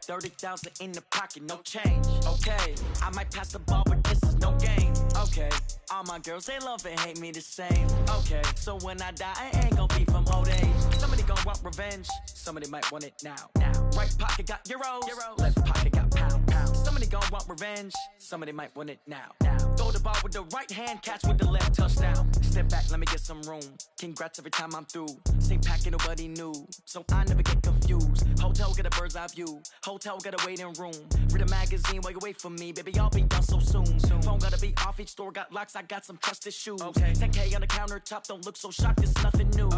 30,000 in the pocket, no change. Okay, I might pass the ball, but this is no game. Okay, all my girls, they love and hate me the same. Okay, so when I die, I ain't gon' be from old age. Somebody gon' want revenge, somebody might want it now. Right pocket got euros, left pocket got pounds. Somebody gon' want revenge, somebody might want it now. Throw the ball with the right hand, catch with the left, touchdown. Step back, let me get some room. Congrats every time I'm through. Same packet, nobody knew, so I never get confused. Hotel get a bird's eye view, hotel got a waiting room. Read a magazine while you wait for me, baby, I'll be done so soon. Phone gotta be off, each store got locks, I got some trusted shoes. 10K on the countertop, don't look so shocked, it's nothing new.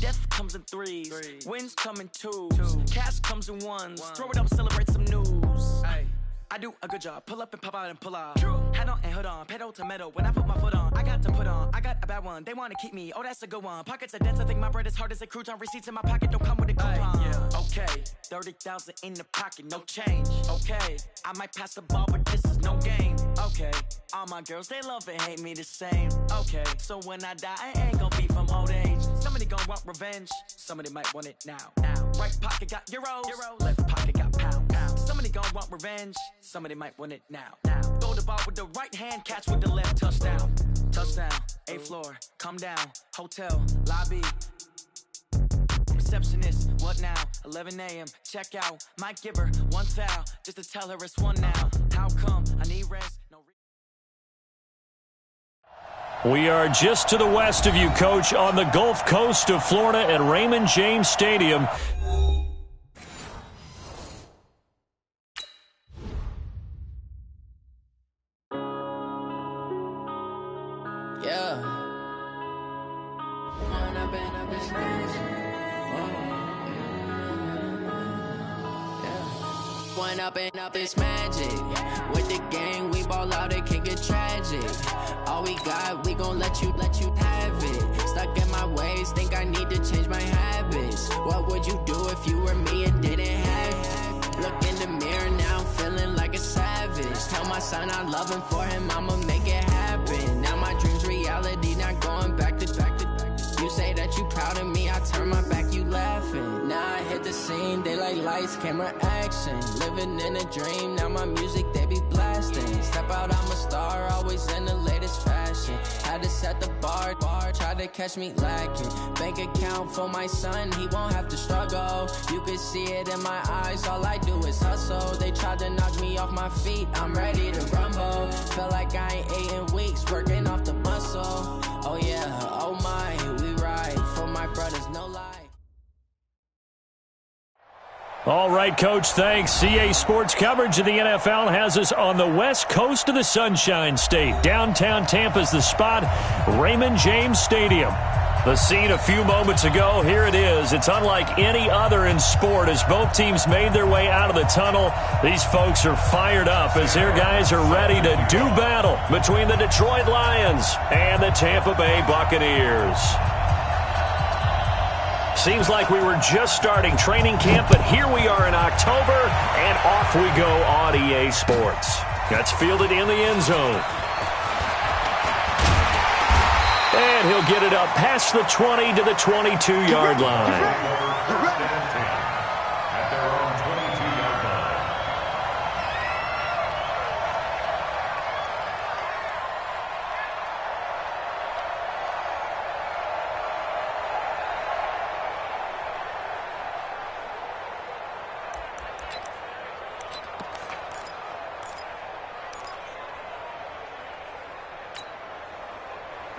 Death comes in threes, wins come in twos, cash comes in ones. Throw it up, celebrate some news. I do a good job, pull up and pop out and pull out. Head on and hood on, pedal to metal. When I put my foot on, I got to put on. I got a bad one, they wanna keep me, oh that's a good one. Pockets are dense, I think my bread is hard as a crouton. Receipts in my pocket don't come with a coupon. Okay, 30,000 in the pocket, no change. Okay, I might pass the ball, but this is no game. Okay, all my girls, they love and hate me the same. Okay, so when I die, I ain't gon' be from old age. Somebody gon' want revenge, somebody might want it now. Right pocket got euros, left pocket got pounds. Somebody gon' want revenge, somebody might want it now. Throw the ball with the right hand, catch with the left, touchdown. Touchdown, 8th floor, come down, hotel, lobby. Receptionist, what now? 11 a.m., check out. Might give her one foul, just to tell her it's one now. How come? I need rest. We are just to the west of you, Coach, on the Gulf Coast of Florida at Raymond James Stadium. Up this magic. With the gang, we ball out, it can get tragic. All we got, we gon' let you have it. Stuck in my ways, think I need to change my habits. What would you do if you were me and didn't have it? Look in the mirror now, feeling like a savage. Tell my son I love him, for him I'ma make it happen. Now my dream's reality, not going back to. You say that you proud of me, I turn my back, you laughing. Now I hit the scene, daylight lights, camera action. Living in a dream, now my music, they be blasting. Step out, I'm a star, always in the latest fashion. Had to set the bar, try to catch me lacking. Bank account for my son, he won't have to struggle. You can see it in my eyes, all I do is hustle. They tried to knock me off my feet, I'm ready to rumble. Feel like I ain't ate in weeks, working off the muscle. Oh yeah, oh my, we ride for my brothers, no lie. All right, Coach, thanks. CA Sports coverage of the NFL has us on the west coast of the Sunshine State. Downtown Tampa's the spot, Raymond James Stadium. The scene a few moments ago, here it is. It's unlike any other in sport as both teams made their way out of the tunnel. These folks are fired up as their guys are ready to do battle between the Detroit Lions and the Tampa Bay Buccaneers. Seems like we were just starting training camp, but here we are in October, and off we go on EA Sports. That's fielded in the end zone. And he'll get it up past the 20 to the 22-yard line.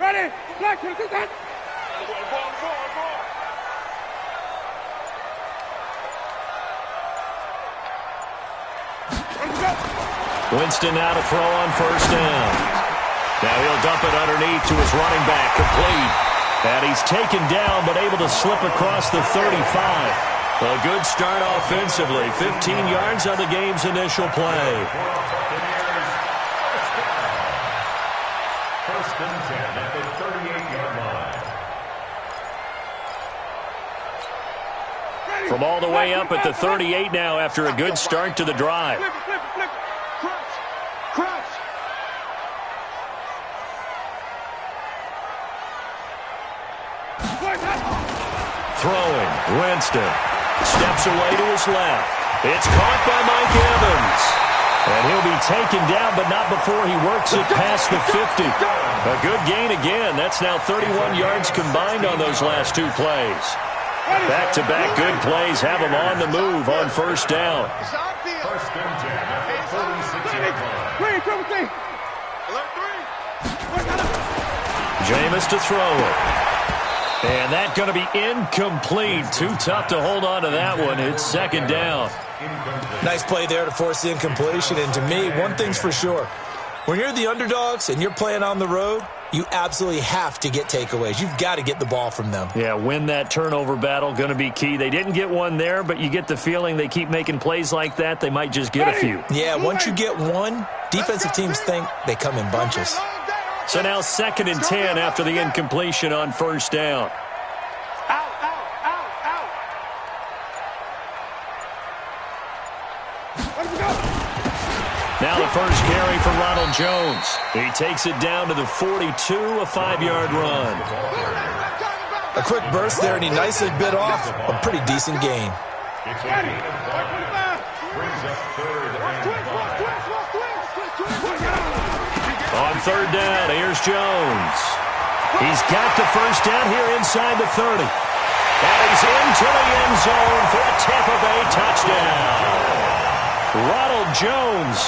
Ready? Black, get that. Winston now to throw on first down. Now he'll dump it underneath to his running back, complete. And he's taken down but able to slip across the 35. A good start offensively. 15 yards on the game's initial play. First and 10 at the 38-yard line. From all the way up at the 38 now after a good start to the drive. Crouch. Throwing, Winston steps away to his left. It's caught by Mike Evans. And he'll be taken down, but not before he works it past the 50. A good gain again. That's now 31 yards combined on those last two plays. Back-to-back good plays have him on the move on first down. First and 10 at the 46-yard line. Jameis to throw it. And that's going to be incomplete. Too tough to hold on to that one. It's second down. Nice play there to force the incompletion. And to me, one thing's for sure. When you're the underdogs and you're playing on the road, you absolutely have to get takeaways. You've got to get the ball from them. Yeah, win that turnover battle, going to be key. They didn't get one there, but you get the feeling they keep making plays like that, they might just get a few. Yeah, once you get one, defensive teams think they come in bunches. So now second and 10 after the incompletion on first down. Now the first carry for Ronald Jones. He takes it down to the 42, a 5-yard run. A quick burst there, and he nicely bit off a pretty decent gain. It's a gain of 5. Brings up third and 5. On third down, here's Jones. He's got the first down here inside the 30. And he's into the end zone for a Tampa Bay touchdown. Ronald Jones,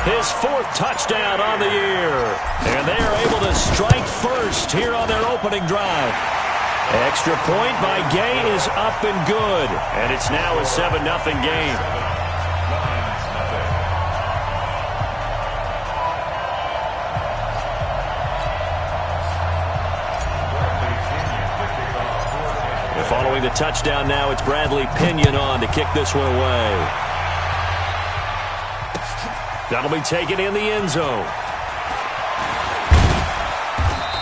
his 4th touchdown on the year. And they are able to strike first here on their opening drive. Extra point by Gay is up and good. And it's now a 7-0 game. And following the touchdown now, it's Bradley Pinion on to kick this one away. That'll be taken in the end zone.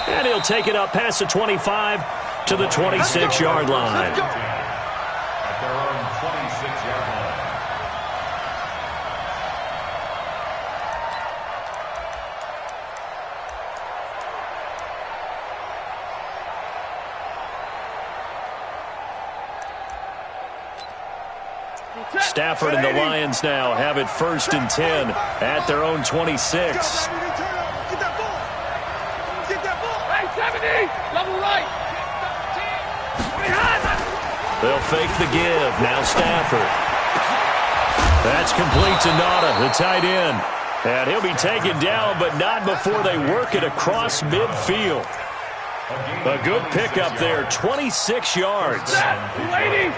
And he'll take it up past the 25 to the 26-yard line. At their own 26-yard line. Stafford and the Lions now have it first and 10 at their own 26. They'll fake the give. Now Stafford. That's complete to Nada, the tight end. And he'll be taken down, but not before they work it across midfield. A good pickup there, 26 yards. Ladies!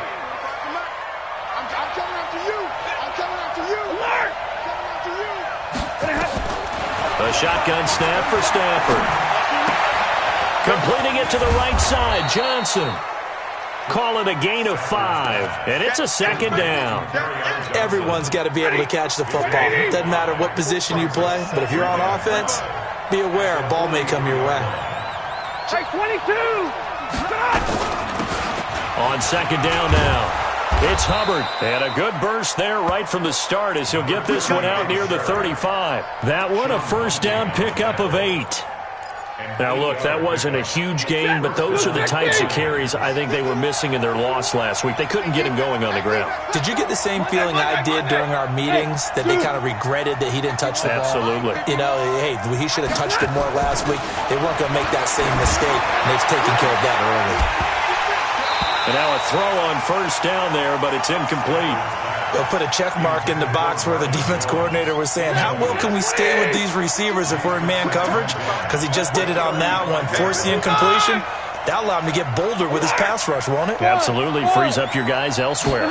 A shotgun snap for Stafford. Completing it to the right side, Johnson. Call it a gain of 5, and it's a second down. Everyone's got to be able to catch the football. Doesn't matter what position you play, but if you're on offense, be aware a ball may come your way. Hey, 22! On second down now, it's Hubbard. And a good burst there right from the start as he'll get this one out near the 35. That one a first down pickup of 8. Now, look, that wasn't a huge gain, but those are the types of carries I think they were missing in their loss last week. They couldn't get him going on the ground. Did you get the same feeling I did during our meetings, that they kind of regretted that he didn't touch the ball? Absolutely. You know, hey, he should have touched it more last week. They weren't going to make that same mistake, and they've taken care of that early. And now a throw on first down there, but it's incomplete. They'll put a check mark in the box where the defense coordinator was saying, how well can we stay with these receivers if we're in man coverage? Because he just did it on that one, forced the incompletion. That'll allow him to get bolder with his pass rush, won't it? Absolutely. Frees up your guys elsewhere.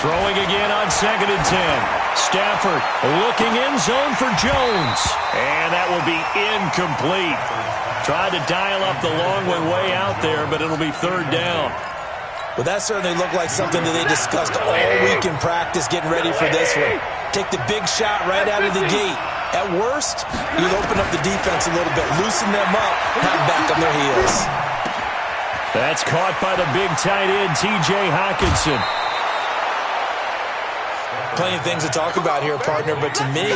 Throwing again on second and 10. Stafford looking in zone for Jones. And that will be incomplete. Tried to dial up the long one way out there, but it'll be third down. Well, that certainly looked like something that they discussed all week in practice getting ready for this one. Take the big shot right out of the gate. At worst, you'll open up the defense a little bit, loosen them up, have back on their heels. That's caught by the big tight end, T.J. Hockenson. Plenty of things to talk about here, partner, but to me,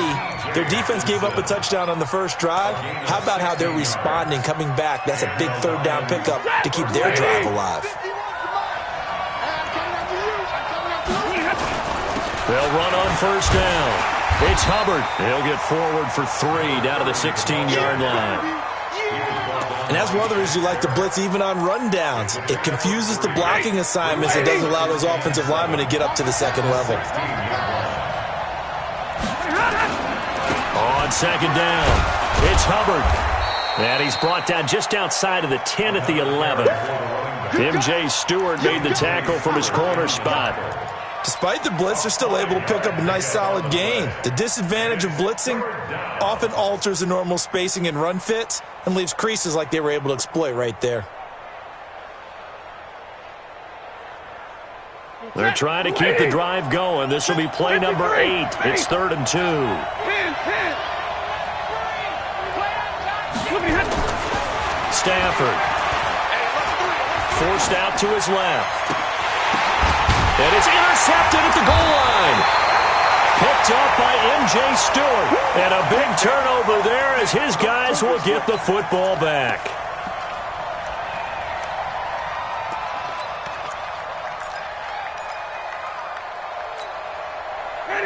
their defense gave up a touchdown on the first drive. How about how they're responding, coming back? That's a big third down pickup to keep their drive alive. They'll run on first down. It's Hubbard. He'll get forward for 3 down to the 16-yard line. And that's one of the reasons you like to blitz even on rundowns. It confuses the blocking assignments. It doesn't allow those offensive linemen to get up to the second level. On second down, it's Hubbard. And he's brought down just outside of the 10 at the 11. M.J. Stewart made the tackle from his corner spot. Despite the blitz, they're still able to pick up a nice solid gain. The disadvantage of blitzing often alters the normal spacing and run fits and leaves creases like they were able to exploit right there. They're trying to keep the drive going. This will be play number 8. It's 3rd and 2. Stafford. Forced out to his left. And it's intercepted at the goal line. Picked up by M.J. Stewart. And a big turnover there as his guys will get the football back.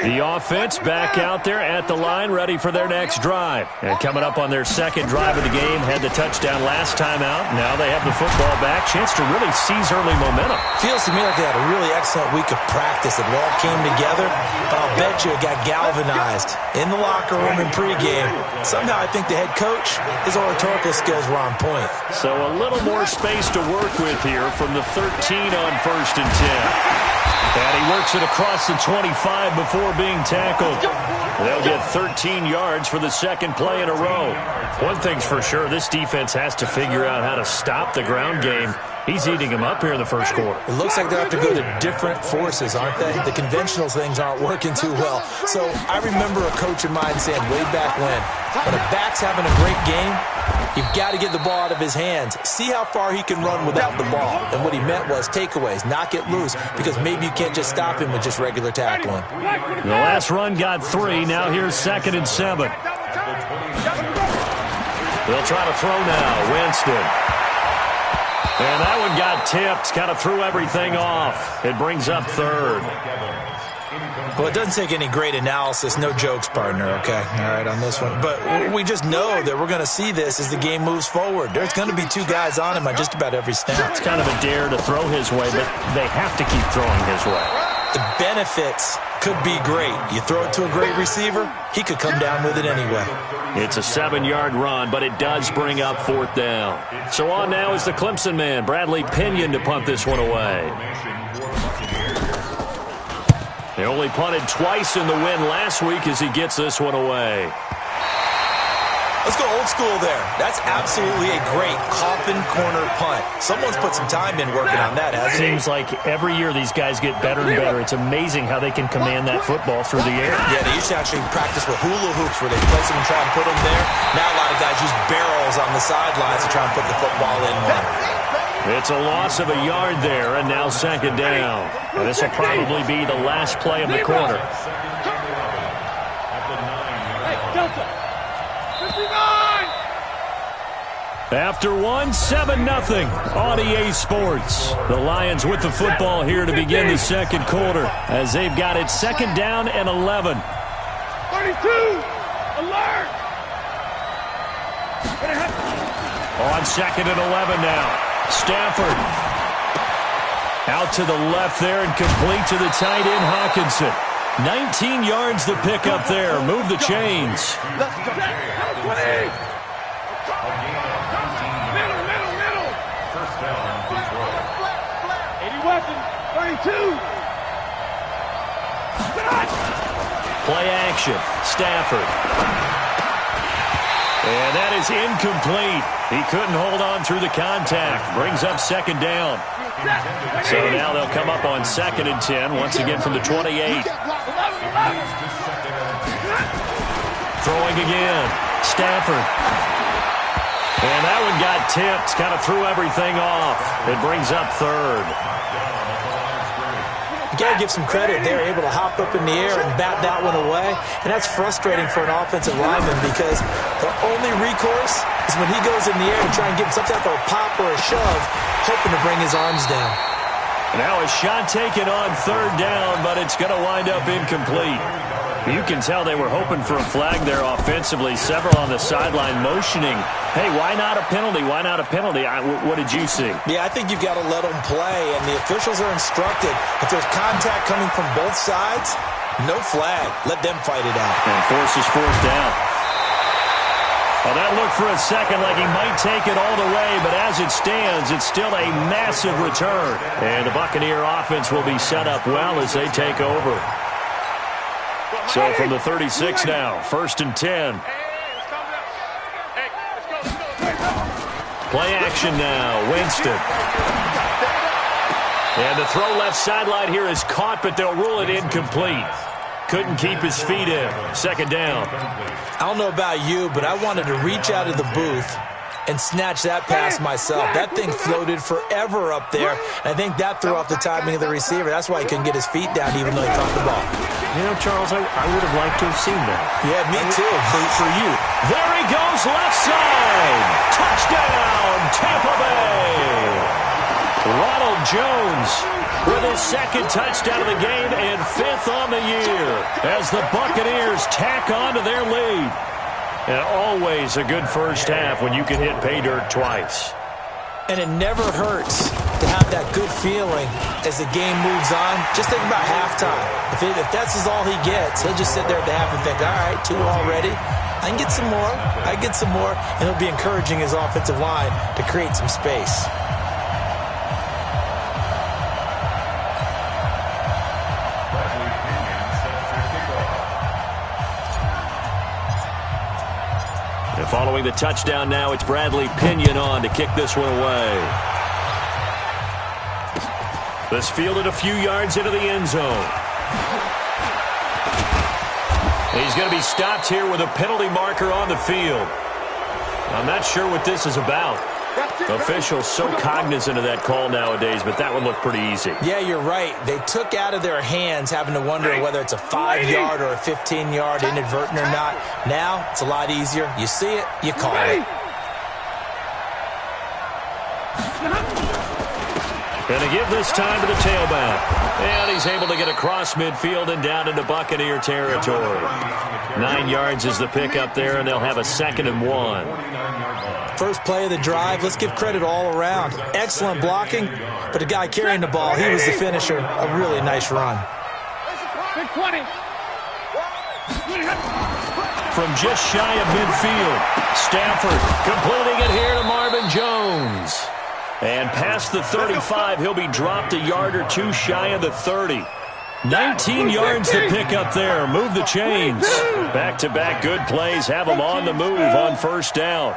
The offense back out there at the line, ready for their next drive. And coming up on their second drive of the game, had the touchdown last time out. Now they have the football back. Chance to really seize early momentum. Feels to me like they had a really excellent week of practice. It all came together, but I'll bet you it got galvanized in the locker room in pregame. Somehow I think the head coach, his oratorical skills were on point. So a little more space to work with here from the 13 on 1st and 10. And he works it across the 25 before being tackled. They'll get 13 yards for the second play in a row. One thing's for sure, this defense has to figure out how to stop the ground game. He's eating them up here in the first quarter. It looks like they have to go to different forces, aren't they? The conventional things aren't working too well. So I remember a coach of mine saying way back when a back's having a great game, you've got to get the ball out of his hands. See how far he can run without the ball. And what he meant was takeaways, knock it loose, because maybe you can't just stop him with just regular tackling. The last run got 3. Now here's 2nd and 7. They'll try to throw now. Winston. And that one got tipped. Kind of threw everything off. It brings up 3rd. Well, it doesn't take any great analysis. No jokes, partner, okay? All right, on this one. But we just know that we're going to see this as the game moves forward. There's going to be 2 guys on him on just about every snap. It's kind of a dare to throw his way, but they have to keep throwing his way. The benefits could be great. You throw it to a great receiver, he could come down with it anyway. It's a 7-yard run, but it does bring up 4th down. So on now is the Clemson man, Bradley Pinion, to punt this one away. They only punted twice in the win last week as he gets this one away. Let's go old school there. That's absolutely a great coffin corner punt. Someone's put some time in working on that, hasn't it? Seems like every year these guys get better and better. It's amazing how they can command that football through the air. Yeah, they used to actually practice with hula hoops where they place them and try and put them there. Now a lot of guys use barrels on the sidelines to try and put the football in one. It's a loss of a yard there, and now 2nd down. And this will probably be the last play of the quarter. After 7-0 on EA Sports. The Lions with the football here to begin the second quarter as they've got it 2nd down and 11. 32, alert! On 2nd and 11 now. Stafford out to the left there and complete to the tight end Hawkinson. 19 yards to pick up there. Move the chains. Play action. Stafford. And that is incomplete. He couldn't hold on through the contact. Brings up 2nd down. So now they'll come up on 2nd and 10, once again from the 28. Throwing again. Stafford. And that one got tipped. Kind of threw everything off. It brings up 3rd. You got to give some credit. They're able to hop up in the air and bat that one away. And that's frustrating for an offensive lineman because the only recourse is when he goes in the air to try and get some type of a pop or a shove, hoping to bring his arms down. Now a shot taken on third down, but it's going to wind up incomplete. You can tell they were hoping for a flag there offensively. Several on the sideline motioning, hey, why not a penalty? Why not a penalty? What did you see? Yeah, I think you've got to let them play, and the officials are instructed. If there's contact coming from both sides, no flag. Let them fight it out. And forces fourth down. Well, that looked for a second like he might take it all the way, but as it stands, it's still a massive return. And the Buccaneer offense will be set up well as they take over. So from the 36 now, 1st and 10. Play action now, Winston. And the throw left sideline here is caught, but they'll rule it incomplete. Couldn't keep his feet in. 2nd down. I don't know about you, but I wanted to reach out of the booth and snatch that pass myself. That thing floated forever up there, and I think that threw off the timing of the receiver. That's why he couldn't get his feet down even though he caught the ball. You know, Charles, I would have liked to have seen that. Yeah, me too. For you. There he goes, left side. Touchdown, Tampa Bay. Ronald Jones with his 2nd touchdown of the game and 5th on the year as the Buccaneers tack on to their lead. And always a good first half when you can hit pay dirt twice. And it never hurts to have that good feeling as the game moves on. Just think about halftime. If that's all he gets, he'll just sit there at the half and think, all right, 2 already. I can get some more. I can get some more. And he'll be encouraging his offensive line to create some space. Following the touchdown now, it's Bradley Pinion on to kick this one away. This fielded a few yards into the end zone. He's going to be stopped here with a penalty marker on the field. I'm not sure what this is about. Officials so cognizant of that call nowadays, but that would look pretty easy. Yeah, you're right. They took out of their hands having to wonder whether it's a 5-yard or a 15-yard inadvertent or not. Now, it's a lot easier. You see it, you call it. Going to give this time to the tailback. And he's able to get across midfield and down into Buccaneer territory. 9 yards is the pickup there, and they'll have a 2nd and 1. First play of the drive, let's give credit all around. Excellent blocking, but the guy carrying the ball, he was the finisher. A really nice run. From just shy of midfield, Stafford completing it here to Marvin Jones. And past the 35, he'll be dropped a yard or 2 shy of the 30. 19 yards to pick up there. Move the chains. Back-to-back good plays have them on the move on 1st down.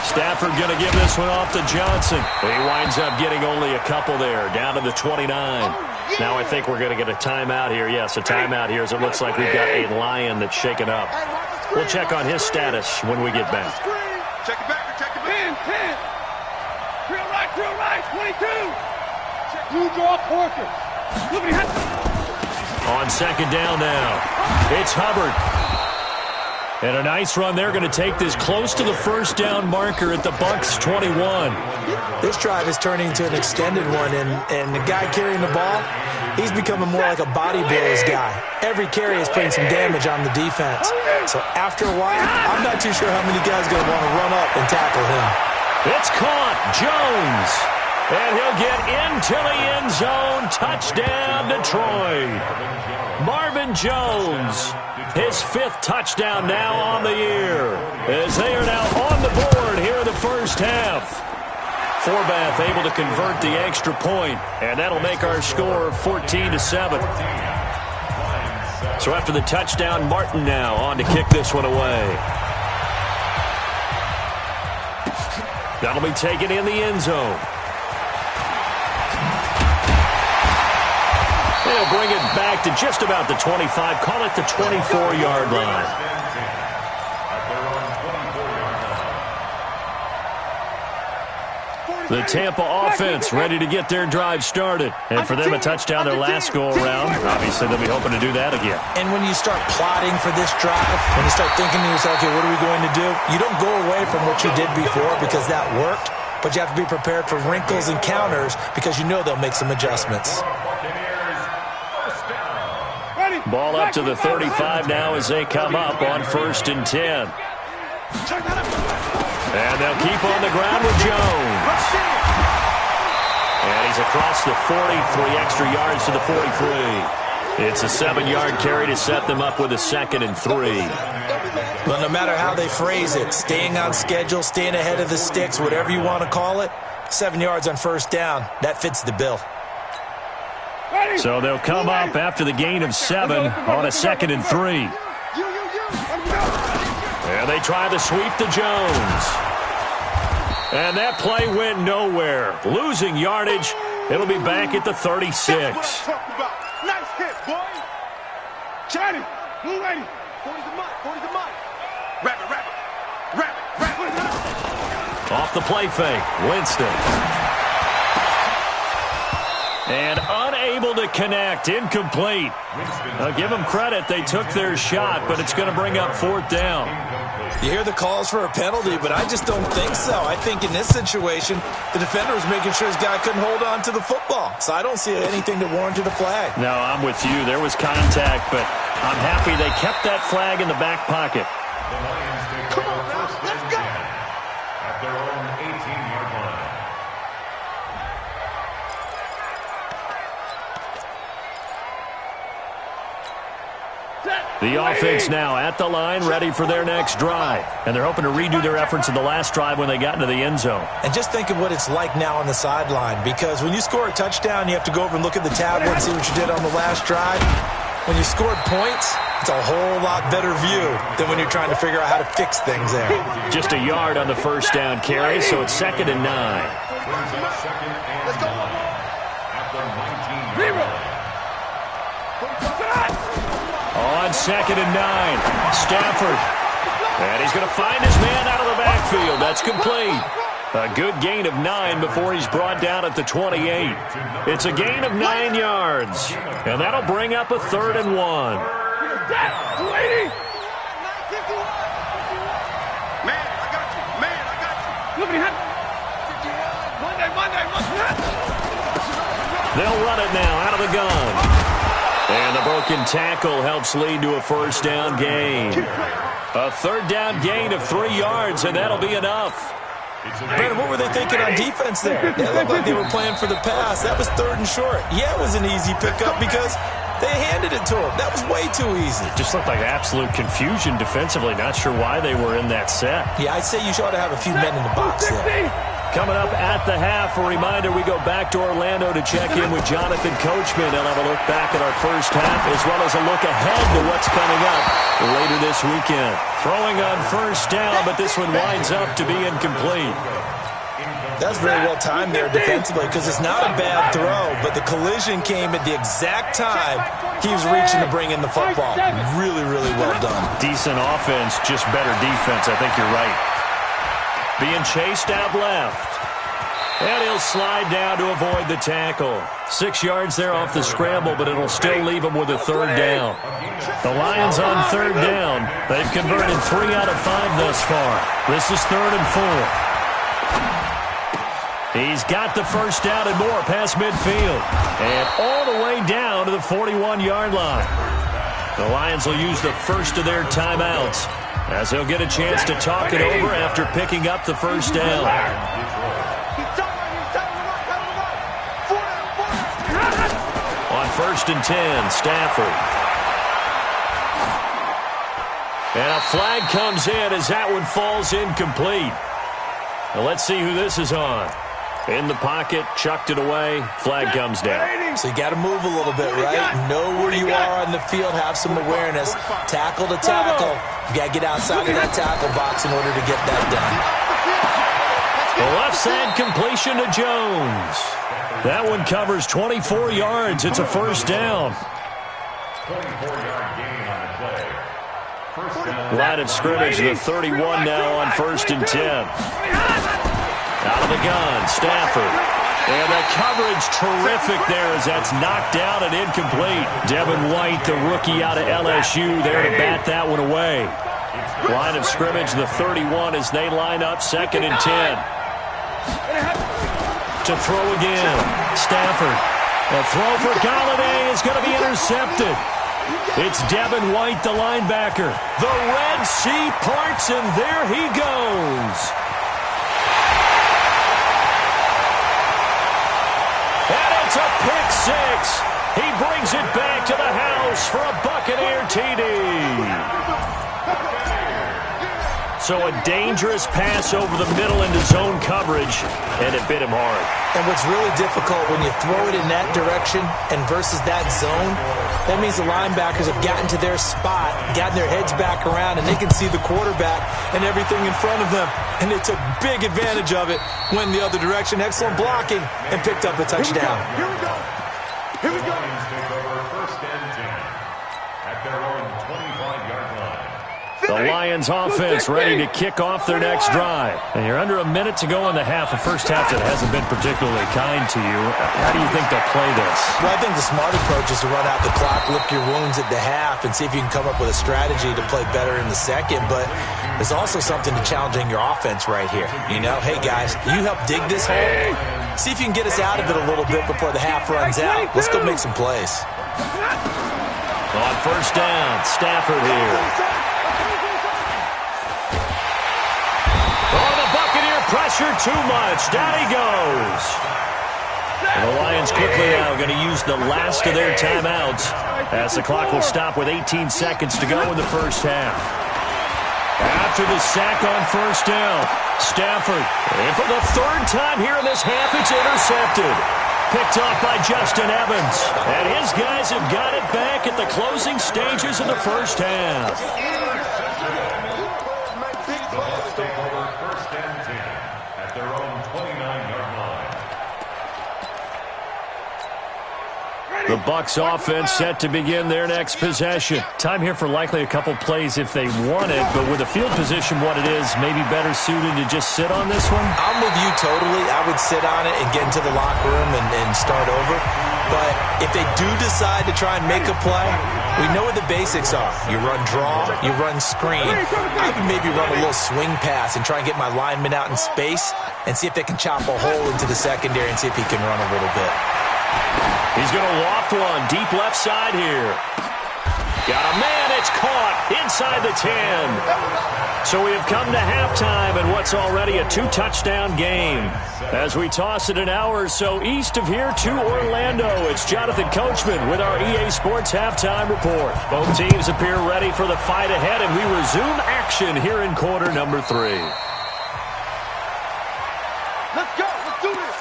Stafford going to give this one off to Johnson. He winds up getting only a couple there, down to the 29. Now I think we're going to get a timeout here. Yes, a timeout here as it looks like we've got a Lion that's shaken up. We'll check on his status when we get back. Check it back, check it back. 10. Drill right, 22. You draw Corker. On 2nd down now, it's Hubbard. And a nice run there, going to take this close to the 1st down marker at the Bucs 21. This drive is turning into an extended one, and the guy carrying the ball, he's becoming more like a body blows guy. Every carry is putting some damage on the defense. So after a while, I'm not too sure how many guys are going to want to run up and tackle him. It's caught, Jones. And he'll get into the end zone. Touchdown, Detroit. Marvin Jones, his 5th touchdown now on the year, as they are now on the board here in the first half. Forbath able to convert the extra point, and that'll make our score 14-7. So after the touchdown, Martin now on to kick this one away. That'll be taken in the end zone. They'll bring it back to just about the 25. Call it the 24-yard line. The Tampa offense ready to get their drive started. And for them, a touchdown their last go-around. Obviously, they'll be hoping to do that again. And when you start plotting for this drive, when you start thinking to yourself, okay, what are we going to do? You don't go away from what you did before because that worked, but you have to be prepared for wrinkles and counters because you know they'll make some adjustments. Ball up to the 35 now as they come up on 1st and 10. And they'll keep on the ground with Jones. And he's across the 40, 3 extra yards to the 43. It's a 7-yard carry to set them up with a 2nd and 3. Well, no matter how they phrase it, staying on schedule, staying ahead of the sticks, whatever you want to call it, 7 yards on 1st down, that fits the bill. So they'll come up after the gain of 7 on a 2nd and 3. And they try to sweep to Jones. And that play went nowhere. Losing yardage. It'll be back at the 36. Nice hit, boy. Johnny, move ready. 40's the mud, 40's the mud. Wrap it. Off the play fake, Winston. And unable to connect, incomplete. I'll give them credit, they took their shot, but it's going to bring up 4th down. You hear the calls for a penalty, but I just don't think so. I think in this situation, the defender was making sure his guy couldn't hold on to the football. So I don't see anything that warranted a flag. No, I'm with you. There was contact, but I'm happy they kept that flag in the back pocket. Come on, now, let's go. At their own 18-yard line. The offense now at the line, ready for their next drive. And they're hoping to redo their efforts in the last drive when they got into the end zone. And just think of what it's like now on the sideline, because when you score a touchdown, you have to go over and look at the tablet and see what you did on the last drive. When you scored points, it's a whole lot better view than when you're trying to figure out how to fix things there. Just a yard on the 1st down carry, so it's 2nd and 9. Let's go. At the 19-yard line. On 2nd and 9, Stafford. And he's going to find his man out of the backfield. That's complete. A good gain of 9 before he's brought down at the 28. It's a gain of 9 yards. And that'll bring up a 3rd and 1. Man, I got you. Monday. They'll run it now out of the gun. And the broken tackle helps lead to a 1st down gain. A 3rd down gain of 3 yards, and that'll be enough. Brandon, what were they thinking on defense there? They looked like they were playing for the pass. That was 3rd and short. Yeah, it was an easy pickup because they handed it to him. That was way too easy. Just looked like absolute confusion defensively. Not sure why they were in that set. Yeah, I'd say you ought to have a few men in the box there. Coming up at the half, a reminder, we go back to Orlando to check in with Jonathan Coachman. They'll have a look back at our first half as well as a look ahead to what's coming up later this weekend. Throwing on 1st down, but this one winds up to be incomplete. That's very well timed there defensively because it's not a bad throw, but the collision came at the exact time he was reaching to bring in the football. Really, really well done. Decent offense, just better defense. I think you're right. Being chased out left. And he'll slide down to avoid the tackle. 6 yards there off the scramble, but it'll still leave him with a 3rd down. The Lions on 3rd down. They've converted 3 out of 5 thus far. This is 3rd and 4. He's got the 1st down and more past midfield. And all the way down to the 41-yard line. The Lions will use the first of their timeouts as they'll get a chance to talk it over after picking up the 1st down. On 1st and 10, Stafford. And a flag comes in as that one falls incomplete. Now let's see who this is on. In the pocket, chucked it away, flag comes down. So you got to move a little bit, right? Know where you are on the field, have some awareness. Tackle to tackle. You got to get outside of that tackle box in order to get that done. The left side completion to Jones. That one covers 24 yards. It's a 1st down. 24-yard gain on the play. First down. Line of scrimmage, the 31 now on 1st and 10. Out of the gun, Stafford. And the coverage terrific there as that's knocked down and incomplete. Devin White, the rookie out of LSU, there to bat that one away. Line of scrimmage, the 31 as they line up 2nd and 10. To throw again, Stafford. The throw for Galladay is going to be intercepted. It's Devin White, the linebacker. The Red Sea parts, and there he goes. And it's a pick six. He brings it back to the house for a Buccaneer TD. So a dangerous pass over the middle into zone coverage, and it bit him hard. And what's really difficult when you throw it in that direction and versus that zone, that means the linebackers have gotten to their spot, gotten their heads back around, and they can see the quarterback and everything in front of them. And they took big advantage of it, went the other direction, excellent blocking, and picked up a touchdown. Here we go. Here we go. Take over 1st and 10 at their own 25-yard line. The Lions offense ready to kick off their next drive. And you're under a minute to go in the half. A first half that hasn't been particularly kind to you. How do you think they'll play this? Well, I think the smart approach is to run out the clock, lick your wounds at the half, and see if you can come up with a strategy to play better in the second. But there's also something to challenging your offense right here. You know, hey, guys, you help dig this hole. See if you can get us out of it a little bit before the half runs out. Let's go make some plays. On 1st down, Stafford here. Pressure too much. Down he goes. And the Lions quickly now going to use the last of their timeouts as the clock will stop with 18 seconds to go in the first half. After the sack on 1st down, Stafford. And for the 3rd time here in this half, it's intercepted. Picked off by Justin Evans. And his guys have got it back at the closing stages of the first half. The Bucs offense set to begin their next possession. Time here for likely a couple plays if they want it, but with the field position what it is, maybe better suited to just sit on this one? I'm with you totally. I would sit on it and get into the locker room and start over. But if they do decide to try and make a play, we know what the basics are. You run draw, you run screen. I would maybe run a little swing pass and try and get my lineman out in space and see if they can chop a hole into the secondary and see if he can run a little bit. He's going to loft one deep left side here. Got a man. It's caught inside the 10. So we have come to halftime and what's already a 2-touchdown game. As we toss it an hour or so east of here to Orlando, it's Jonathan Coachman with our EA Sports Halftime Report. Both teams appear ready for the fight ahead, and we resume action here in quarter number 3. Let's go. Let's do this.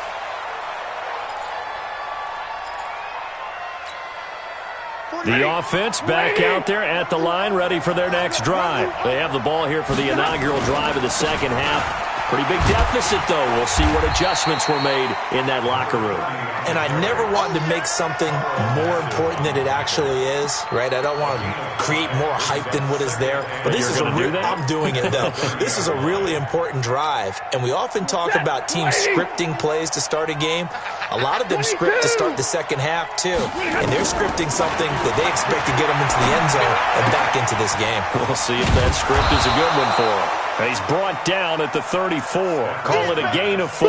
The offense back out there at the line, ready for their next drive. They have the ball here for the inaugural drive of the second half. Pretty big deficit, though. We'll see what adjustments were made in that locker room. And I never wanted to make something more important than it actually is, right? I don't want to create more hype than what is there. But this is I'm doing it, though. This is a really important drive. And we often talk about teams scripting plays to start a game. A lot of them script to start the second half, too. And they're scripting something that they expect to get them into the end zone and back into this game. We'll see if that script is a good one for them. He's brought down at the 34. Call it a gain of 4.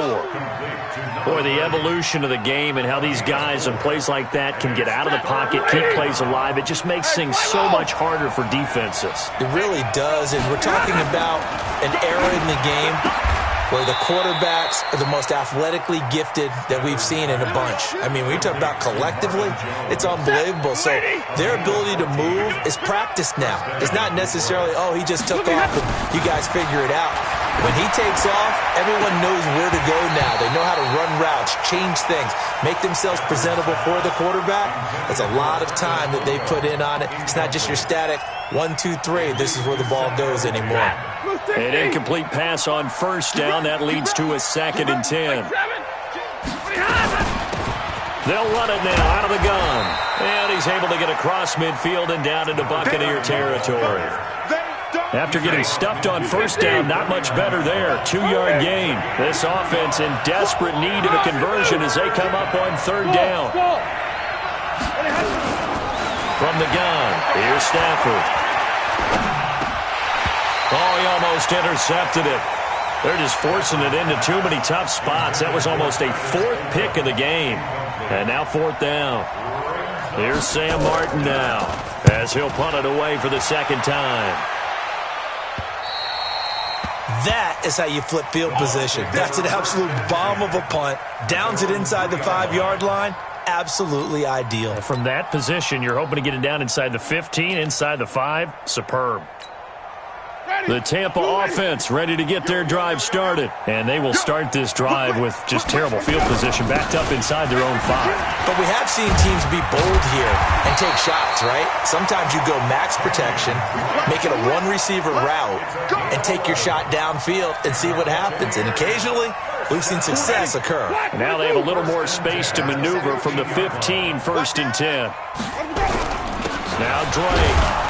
Boy, the evolution of the game and how these guys on plays like that can get out of the pocket, keep plays alive, it just makes things so much harder for defenses. It really does, and we're talking about an era in the game where the quarterbacks are the most athletically gifted that we've seen in a bunch. I mean, when you talk about collectively, it's unbelievable. So their ability to move is practiced now. It's not necessarily, oh, he just took off and you guys figure it out. When he takes off, everyone knows where to go now. They know how to run routes, change things, make themselves presentable for the quarterback. That's a lot of time that they put in on it. It's not just your static 1, 2, 3. This is where the ball goes anymore. An incomplete pass on first down. That leads to a 2nd and 10. They'll run it now out of the gun. And he's able to get across midfield and down into Buccaneer territory. They don't After getting stuffed on first down, not much better there. 2-yard gain. This offense in desperate need of a conversion as they come up on third down. From the gun, here's Stafford. Oh, he almost intercepted it. They're just forcing it into too many tough spots. That was almost a fourth pick of the game. And now fourth down. Here's Sam Martin now as he'll punt it away for the second time. That is how you flip field position. That's an absolute bomb of a punt. Downs it inside the 5-yard line. Absolutely ideal. From that position, you're hoping to get it down inside the 15, inside the 5. Superb. The Tampa offense ready to get their drive started. And they will start this drive with just terrible field position backed up inside their own 5. But we have seen teams be bold here and take shots, right? Sometimes you go max protection, make it a one-receiver route, and take your shot downfield and see what happens. And occasionally, we've seen success occur. Now they have a little more space to maneuver from the 15, 1st and 10. Now Drake.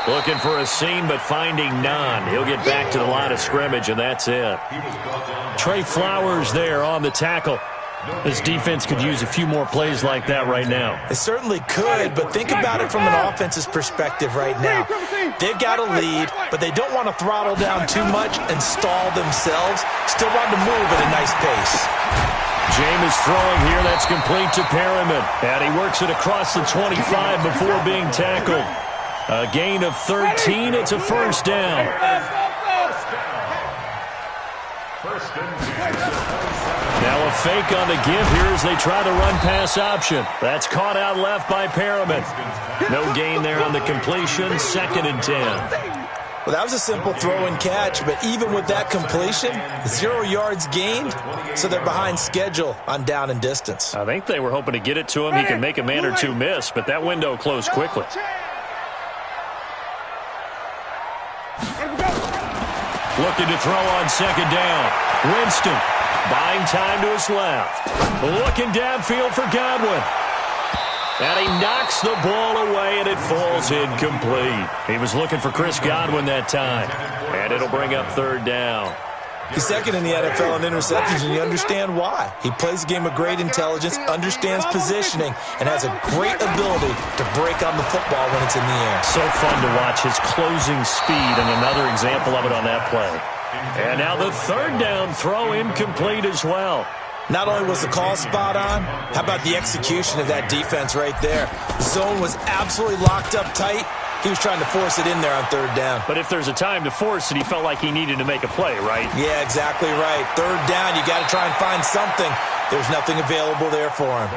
Looking for a seam, but finding none. He'll get back to the line of scrimmage, and that's it. Trey Flowers there on the tackle. This defense could use a few more plays like that right now. It certainly could, but think about it from an offense's perspective right now. They've got a lead, but they don't want to throttle down too much and stall themselves. Still want to move at a nice pace. Jameis throwing here. That's complete to Perriman. And he works it across the 25 before being tackled. A gain of 13. It's a first down. Now a fake on the give here as they try to run pass option. That's caught out left by Perriman. No gain there on the completion. 2nd and 10. Well, that was a simple throw and catch, but even with that completion, 0 yards gained, so they're behind schedule on down and distance. I think they were hoping to get it to him. He can make a man or two miss, but that window closed quickly. Looking to throw on 2nd down. Winston buying time to his left. Looking downfield for Godwin. And he knocks the ball away, and it falls incomplete. He was looking for Chris Godwin that time. And it'll bring up 3rd down. He's 2nd in the NFL in interceptions, and you understand why. He plays a game of great intelligence, understands positioning, and has a great ability to break on the football when it's in the air. So fun to watch his closing speed, and another example of it on that play. And now the 3rd down throw incomplete as well. Not only was the call spot on, how about the execution of that defense right there? The zone was absolutely locked up tight. He was trying to force it in there on 3rd down. But if there's a time to force it, he felt like he needed to make a play, right? Yeah, exactly right. 3rd down, you got to try and find something. There's nothing available there for him.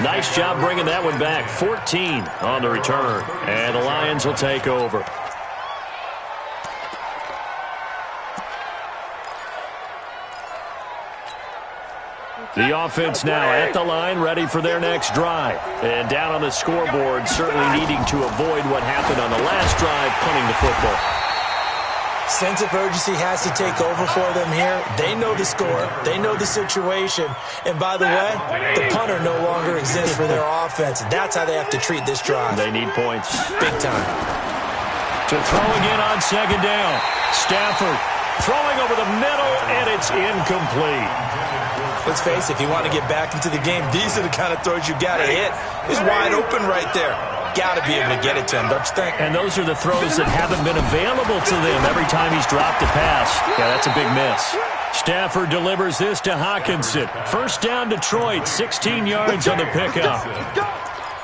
Nice job bringing that one back. 14 on the return. And the Lions will take over. The offense now at the line, ready for their next drive. And down on the scoreboard, certainly needing to avoid what happened on the last drive, punting the football. Sense of urgency has to take over for them here. They know the score. They know the situation. And by the way, the punter no longer exists for their offense. That's how they have to treat this drive. They need points. Big time. To throw again on 2nd down. Stafford throwing over the middle, and it's incomplete. Let's face it, if you want to get back into the game, these are the kind of throws you got to hit. He's wide open right there. Got to be able to get it to him, don't you think? And those are the throws that haven't been available to them every time he's dropped a pass. Yeah, that's a big miss. Stafford delivers this to Hawkinson. First down, Detroit, 16 yards on the pickup.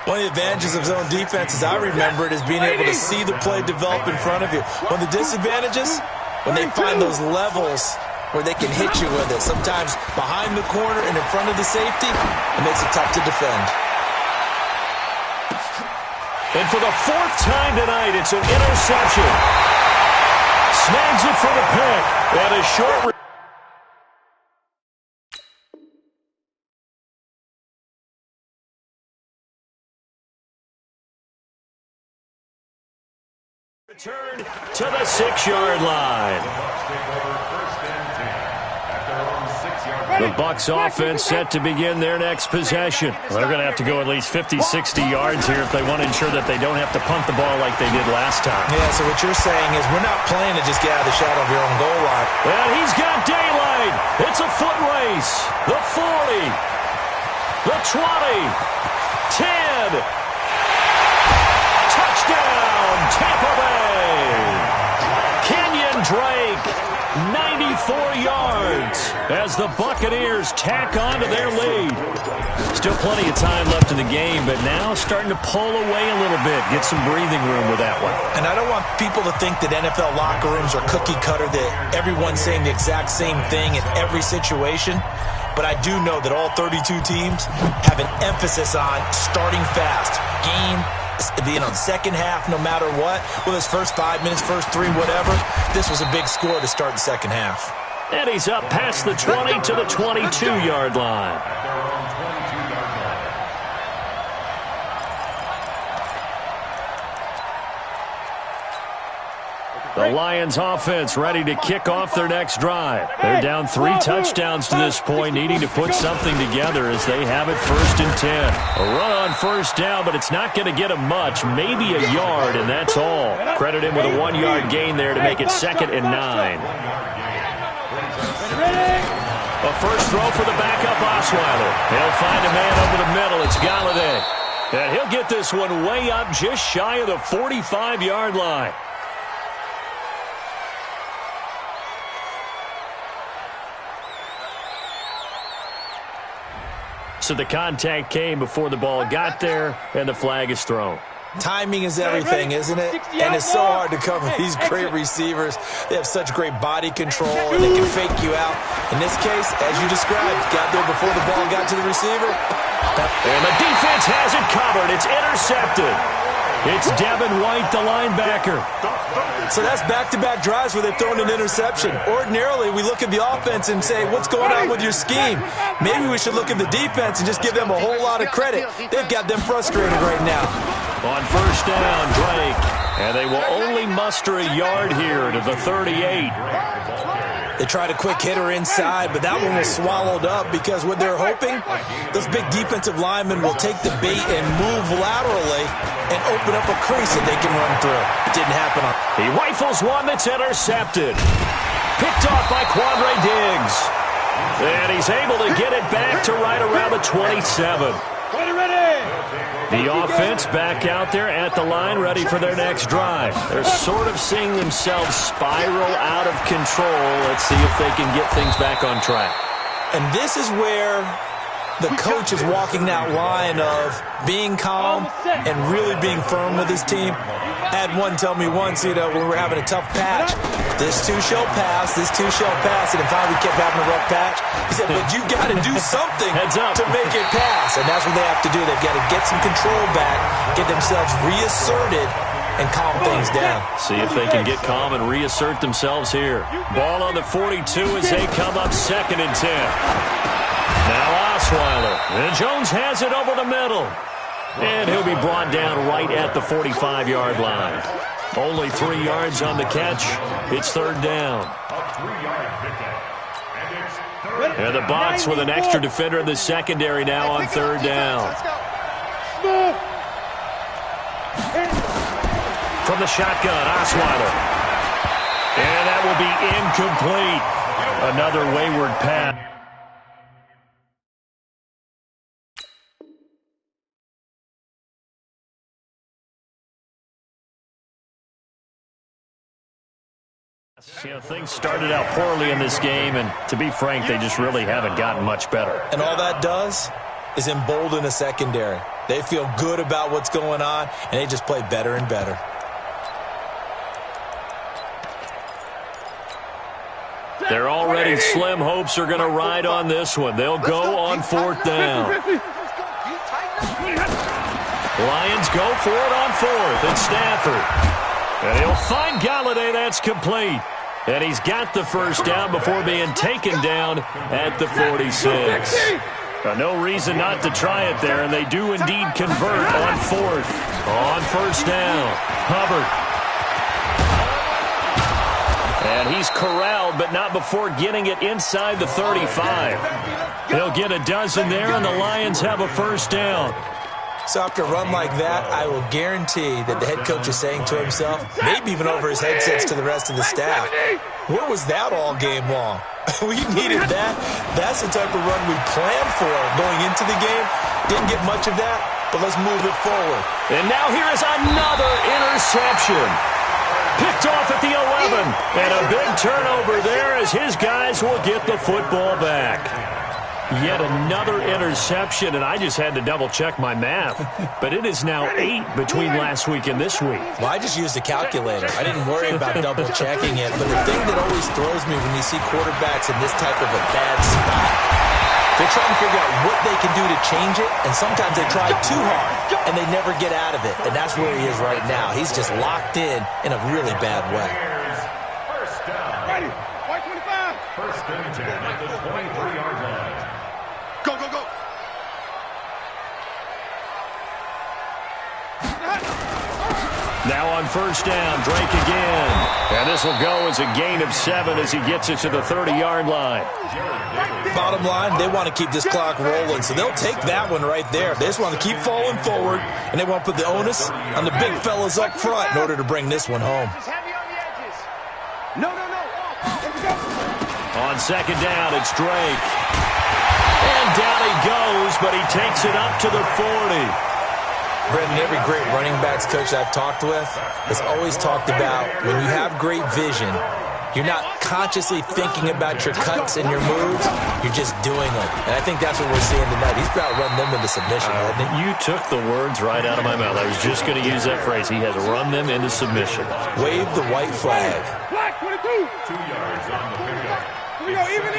One of the advantages of zone defense, as I remember it, is being able to see the play develop in front of you. One of the disadvantages, when they find those levels where they can hit you with it. Sometimes behind the corner and in front of the safety, it makes it tough to defend. And for the 4th time tonight, it's an interception. Snags it for the pick. And a short return to the 6-yard line. The Bucs offense set to begin their next possession. Well, they're going to have to go at least 50, 60 yards here if they want to ensure that they don't have to punt the ball like they did last time. Yeah, so what you're saying is we're not playing to just get out of the shadow of your own goal line. And he's got daylight. It's a foot race. The 40. The 20. 10. Touchdown, Tampa Bay. Kenyon Drake, 94 yards as the Buccaneers tack on to their lead. Still plenty of time left in the game, but now starting to pull away a little bit, get some breathing room with that one. And I don't want people to think that NFL locker rooms are cookie cutter, that everyone's saying the exact same thing in every situation. But I do know that all 32 teams have an emphasis on starting fast. Game, second half, no matter what. Whether it's first 5 minutes, first 3, whatever. This was a big score to start the second half. And he's up past the 20 to the 22-yard line. The Lions offense ready to kick off their next drive. They're down 3 touchdowns to this point, needing to put something together as they have it 1st and 10. A run on first down, but it's not going to get them much, maybe a yard, and that's all. Credit him with a 1-yard gain there to make it 2nd and 9. A first throw for the backup Osweiler. He'll find a man over the middle. It's Galladay. And he'll get this one way up just shy of the 45-yard line. So the contact came before the ball got there, and the flag is thrown. Timing is everything, isn't it? And it's so hard to cover these great receivers. They have such great body control, and they can fake you out. In this case, as you described, got there before the ball got to the receiver. And the defense has it covered. It's intercepted. It's Devin White, the linebacker. So that's back-to-back drives where they've thrown an interception. Ordinarily, we look at the offense and say, what's going on with your scheme? Maybe we should look at the defense and just give them a whole lot of credit. They've got them frustrated right now. On first down, Drake. And they will only muster a yard here to the 38. They tried a quick hitter inside, but that one was swallowed up because what they're hoping, those big defensive linemen will take the bait and move laterally and open up a crease that they can run through. It didn't happen. He rifles one that's intercepted. Picked off by Quandre Diggs. And he's able to get it back to right around the 27. The offense back out there at the line, ready for their next drive. They're sort of seeing themselves spiral out of control. Let's see if they can get things back on track. And this is where the coach is walking that line of being calm and really being firm with his team. I had one tell me once, when we were having a tough patch, this too shall pass, this too shall pass, and finally we kept having a rough patch. He said, but you got to do something to make it pass, and that's what they have to do. They've got to get some control back, get themselves reasserted, and calm things down. See if they can get calm and reassert themselves here. Ball on the 42 as they come up 2nd and 10. Now Osweiler. And Jones has it over the middle. And he'll be brought down right at the 45-yard line. Only 3 yards on the catch. It's 3rd down. And the Bucs with an extra defender in the secondary now on 3rd down. From the shotgun, Osweiler. And that will be incomplete. Another wayward pass. Things started out poorly in this game, and to be frank, they just really haven't gotten much better. And all that does is embolden the secondary. They feel good about what's going on, and they just play better and better. Their already slim hopes are going to ride on this one. They'll go on 4th down. Lions go for it on 4th. It's Stafford. And he'll find Galladay. That's complete. And he's got the first down before being taken down at the 46. No reason not to try it there, and they do indeed convert on 4th. On first down, Hubbard. And he's corralled, but not before getting it inside the 35. He'll get a dozen there, and the Lions have a first down. So after a run like that, I will guarantee that the head coach is saying to himself, maybe even over his headsets to the rest of the staff, where was that all game long? We needed that. That's the type of run we planned for going into the game. Didn't get much of that, but let's move it forward. And now here is another interception. Picked off at the 11. And a big turnover there as his guys will get the football back. Yet another interception, and I just had to double-check my math. But it is now 8 between last week and this week. Well, I just used a calculator. I didn't worry about double-checking it. But the thing that always throws me when you see quarterbacks in this type of a bad spot, they're trying to figure out what they can do to change it, and sometimes they try too hard, and they never get out of it. And that's where he is right now. He's just locked in a really bad way. First down. Ready. White 25. First and 10 at the 23-yard line. Go, go, go. Now on first down, Drake again. And this will go as a gain of 7 as he gets it to the 30-yard line. Bottom line, they want to keep this clock rolling, so they'll take that one right there. They just want to keep falling forward, and they want to put the onus on the big fellas up front in order to bring this one home. Just heavy on the edges. No, no, no. Here we go. On second down, it's Drake. And down he goes, but he takes it up to the 40. Brendan, every great running backs coach I've talked with has always talked about when you have great vision, you're not consciously thinking about your cuts and your moves, you're just doing them. And I think that's what we're seeing tonight. He's about to run them into submission, hasn't he? You took the words right out of my mouth. I was just going to use that phrase. He has run them into submission. Wave the white flag. Black 22. 2 yards on the pickup. Here we go, even.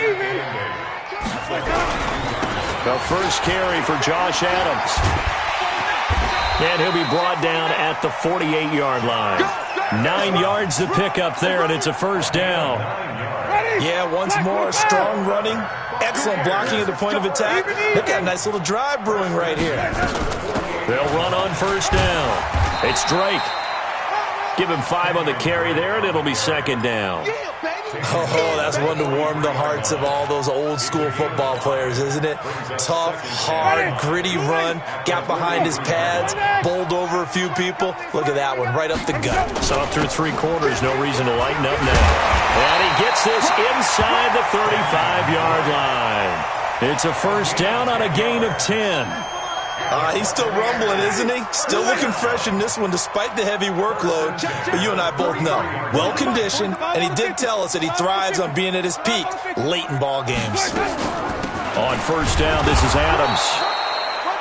The first carry for Josh Adams. And he'll be brought down at the 48-yard line. 9 yards to pick up there, and it's a first down. Yeah, once more, strong running, excellent blocking at the point of attack. Look at a nice little drive brewing right here. They'll run on first down. It's Drake. Give him 5 on the carry there, and it'll be second down. Oh, that's one to warm the hearts of all those old-school football players, isn't it? Tough, hard, gritty run, got behind his pads, bowled over a few people. Look at that one, right up the gut. Saw it through 3 quarters, no reason to lighten up now. And he gets this inside the 35-yard line. It's a first down on a gain of 10. He's still rumbling, isn't he? Still looking fresh in this one despite the heavy workload. But you and I both know, well-conditioned, and he did tell us that he thrives on being at his peak late in ball games. On first down, this is Adams.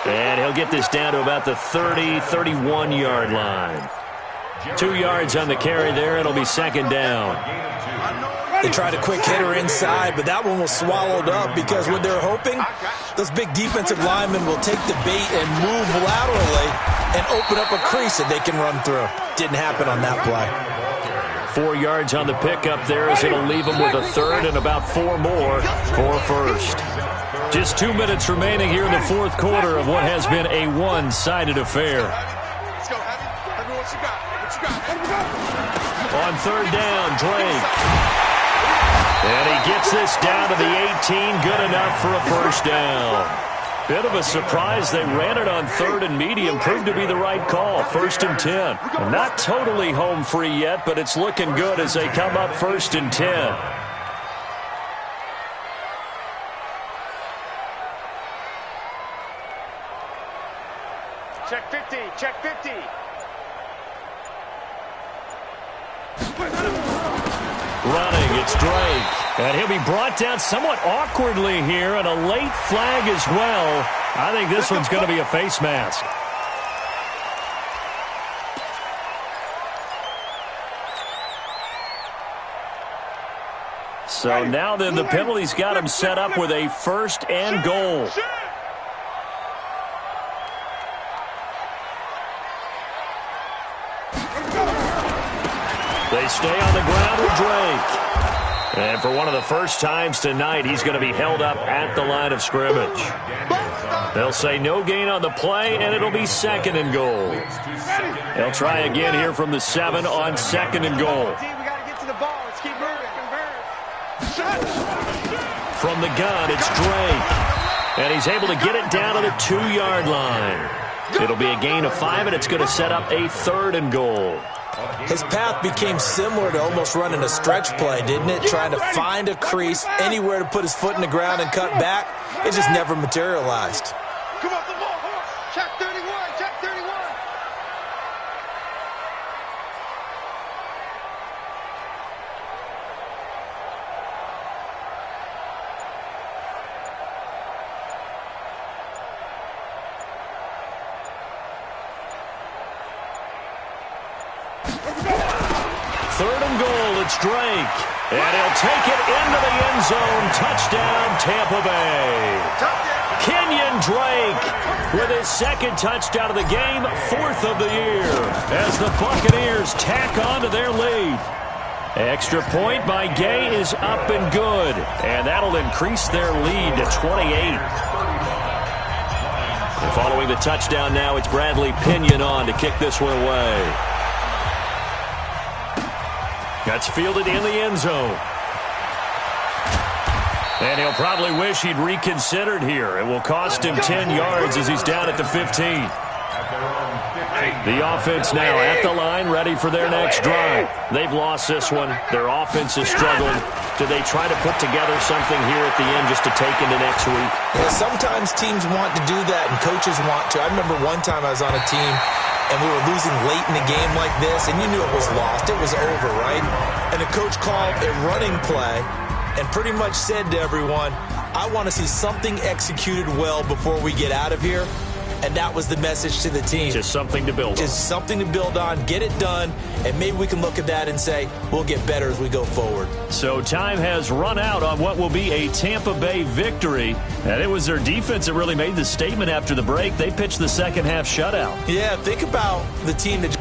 And he'll get this down to about the 30, 31-yard line. 2 yards on the carry there. It'll be second down. They tried a quick hitter inside, but that one was swallowed up because what they're hoping, those big defensive linemen will take the bait and move laterally and open up a crease that they can run through. Didn't happen on that play. 4 yards on the pickup there as it'll leave them with a third and about 4 more for first. Just 2 minutes remaining here in the fourth quarter of what has been a one-sided affair. Let's go, Heavy. Heavy, what you got? What you got? Here we go. On third down, Drake. And he gets this down to the 18, good enough for a first down. Bit of a surprise. They ran it on third and medium. Proved to be the right call. First and 10. Not totally home free yet, but it's looking good as they come up first and 10. Check 50. Check 50. Running, it's Drake. And he'll be brought down somewhat awkwardly here, and a late flag as well. I think this one's going to be a face mask. So now then the penalty's got him set up with a first and goal. They stay on the ground with Drake. And for one of the first times tonight, he's going to be held up at the line of scrimmage. They'll say no gain on the play, and it'll be second and goal. They'll try again here from the 7 on second and goal. We got to get to the ball. Let's keep moving. From the gun, it's Drake. And he's able to get it down to the 2-yard line. It'll be a gain of 5, and it's going to set up a 3rd and goal. His path became similar to almost running a stretch play, didn't it? Trying to find a crease, anywhere to put his foot in the ground and cut back. It just never materialized. Come off the ball, horse. Check 31, check 31. Third and goal, it's Drake. And he'll take it into the end zone. Touchdown, Tampa Bay. Kenyon Drake with his 2nd touchdown of the game, 4th of the year, as the Buccaneers tack on to their lead. Extra point by Gay is up and good, and that'll increase their lead to 28. And following the touchdown now, it's Bradley Pinion on to kick this one away. That's fielded in the end zone. And he'll probably wish he'd reconsidered here. It will cost him 10 yards as he's down at the 15. The offense now at the line, ready for their next drive. They've lost this one. Their offense is struggling. Do they try to put together something here at the end just to take into next week? Yeah, sometimes teams want to do that, and coaches want to. I remember one time I was on a team, and we were losing late in a game like this, and you knew it was lost. It was over, right? And the coach called a running play and pretty much said to everyone, I want to see something executed well before we get out of here. And that was the message to the team. Just something to build on. Just something to build on, get it done, and maybe we can look at that and say, we'll get better as we go forward. So time has run out on what will be a Tampa Bay victory. And it was their defense that really made the statement after the break. They pitched the second half shutout. Yeah, think about the team that